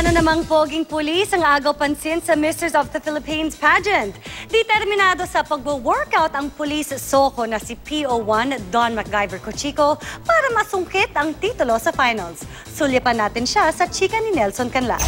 Ano namang poging pulis ang agaw pansin sa Misters of the Philippines pageant? Determinado sa pagwo-workout ang pulis Soko na si PO1 Don MacGyver Cochico para masungkit ang titulo sa finals. Sulyapan natin siya sa chika ni Nelson Canlas.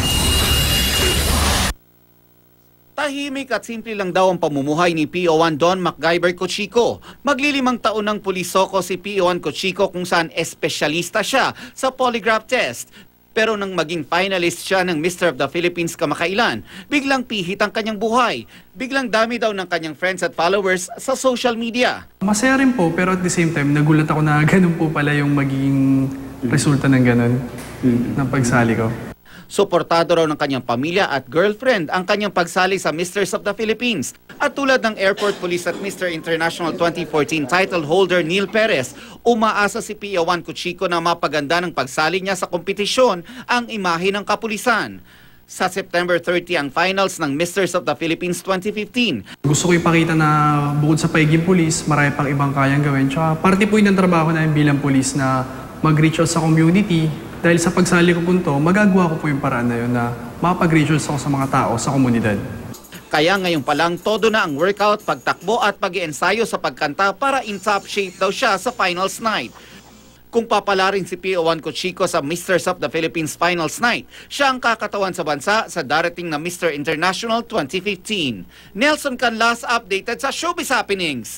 Tahimik at simple lang daw ang pamumuhay ni PO1 Don MacGyver Cochico. Maglilimang taon ng pulis Soko si PO1 Cochico kung saan espesyalista siya sa polygraph test. Pero nang maging finalist siya ng Mr. of the Philippines kamakailan, biglang pihit ang kanyang buhay. Biglang dami daw ng kanyang friends at followers sa social media. Masaya rin po, pero at the same time, nagulat ako na ganun po pala yung magiging resulta ng ganun, ng pagsali ko. Suportado raw ng kanyang pamilya at girlfriend ang kanyang pagsali sa Misters of the Philippines. At tulad ng Airport Police at Mr. International 2014 title holder Neil Perez, umaasa si PO1 Cochico na mapaganda ng pagsali niya sa kompetisyon ang imahe ng kapulisan. Sa September 30 ang finals ng Misters of the Philippines 2015. Gusto ko ipakita na bukod sa pagiging pulis, marami pang ibang kayang gawin. Tsaka parte po yun ng trabaho namin bilang pulis na mag-reach out sa community. Dahil sa pagsali ko po ito, magagawa ko po yung paraan na yun na makapag-reach out ako sa mga tao sa komunidad. Kaya ngayon pa lang todo na ang workout, pagtakbo at pag-iensayo sa pagkanta para in top shape daw siya sa finals night. Kung papalarin si PO1 Cochico sa Misters of the Philippines Finals Night, siya ang kakatawan sa bansa sa darating na Mr. International 2015. Nelson Canlas updated sa Showbiz Happenings.